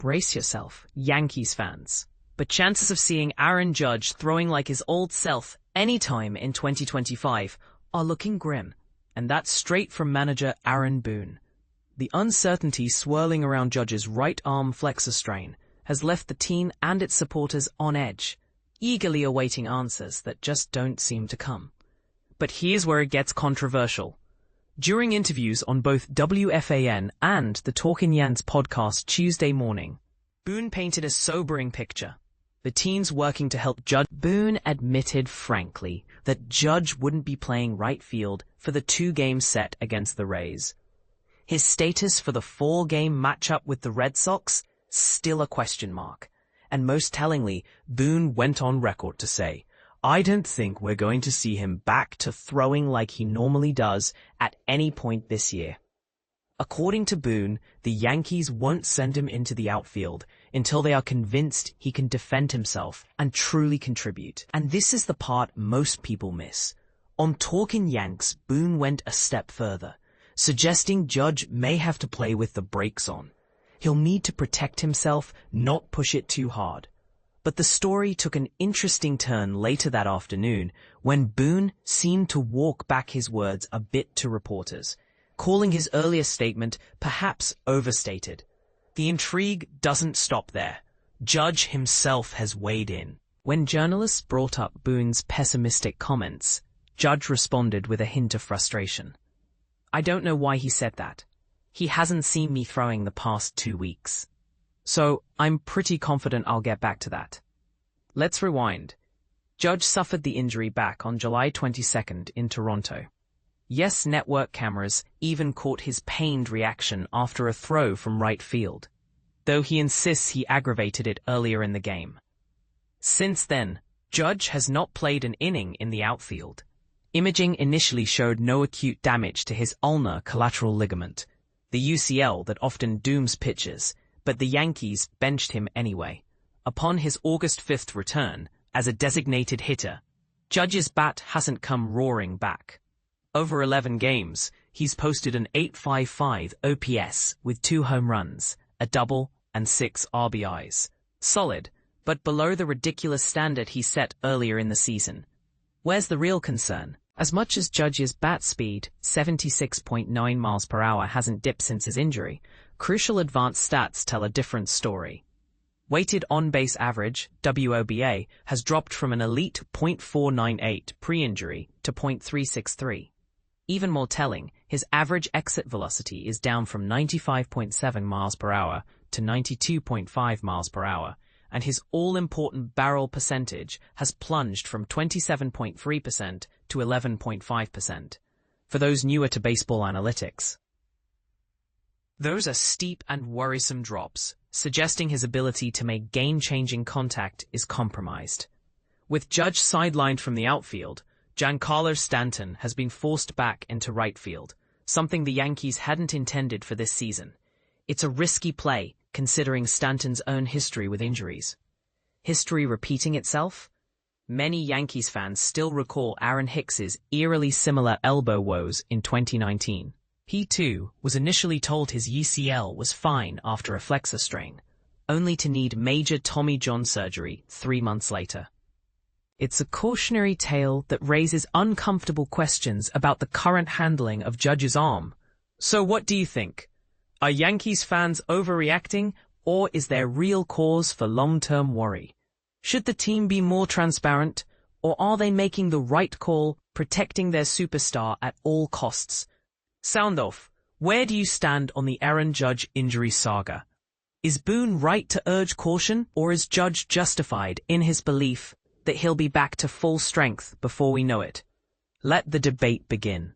Brace yourself, Yankees fans. But chances of seeing Aaron Judge throwing like his old self anytime in 2025 are looking grim. And that's straight from manager Aaron Boone. The uncertainty swirling around Judge's right arm flexor strain has left the team and its supporters on edge, eagerly awaiting answers that just don't seem to come. But here's where it gets controversial. During interviews on both WFAN and the Talkin Yanks podcast Tuesday morning, Boone painted a sobering picture. The team's working to help Judge. Boone admitted frankly that Judge wouldn't be playing right field for the 2-game set against the Rays. His status for the 4-game matchup with the Red Sox, still a question mark. And most tellingly, Boone went on record to say, "I don't think we're going to see him back to throwing like he normally does at any point this year." According to Boone, the Yankees won't send him into the outfield until they are convinced he can defend himself and truly contribute. And this is the part most people miss. On Talkin Yanks, Boone went a step further, suggesting Judge may have to play with the brakes on. He'll need to protect himself, not push it too hard. But the story took an interesting turn later that afternoon when Boone seemed to walk back his words a bit to reporters, calling his earlier statement perhaps overstated. The intrigue doesn't stop there. Judge himself has weighed in. When journalists brought up Boone's pessimistic comments, Judge responded with a hint of frustration. "I don't know why he said that. He hasn't seen me throwing the past 2 weeks. So I'm pretty confident I'll get back to that." Let's rewind. Judge suffered the injury back on July 22nd in Toronto. Yes Network cameras even caught his pained reaction after a throw from right field, though he insists he aggravated it earlier in the game. Since then, Judge has not played an inning in the outfield. Imaging initially showed no acute damage to his ulnar collateral ligament, the UCL that often dooms pitchers, but the Yankees benched him anyway. Upon his August 5th return, as a designated hitter, Judge's bat hasn't come roaring back. Over 11 games, he's posted an .855 OPS with 2 home runs, a double, and 6 RBIs. Solid, but below the ridiculous standard he set earlier in the season. Where's the real concern? As much as Judge's bat speed, 76.9 miles per hour, hasn't dipped since his injury, crucial advanced stats tell a different story. Weighted on-base average, WOBA, has dropped from an elite .498 pre-injury to .363. Even more telling, his average exit velocity is down from 95.7 miles per hour to 92.5 miles per hour, and his all-important barrel percentage has plunged from 27.3% to 11.5%. For those newer to baseball analytics, those are steep and worrisome drops, suggesting his ability to make game-changing contact is compromised. With Judge sidelined from the outfield, Giancarlo Stanton has been forced back into right field, something the Yankees hadn't intended for this season. It's a risky play, considering Stanton's own history with injuries. History repeating itself? Many Yankees fans still recall Aaron Hicks's eerily similar elbow woes in 2019. He, too, was initially told his UCL was fine after a flexor strain, only to need major Tommy John surgery 3 months later. It's a cautionary tale that raises uncomfortable questions about the current handling of Judge's arm. So what do you think? Are Yankees fans overreacting, or is there real cause for long-term worry? Should the team be more transparent, or are they making the right call, protecting their superstar at all costs? Sound off. Where do you stand on the Aaron Judge injury saga? Is Boone right to urge caution, or is Judge justified in his belief that he'll be back to full strength before we know it? Let the debate begin.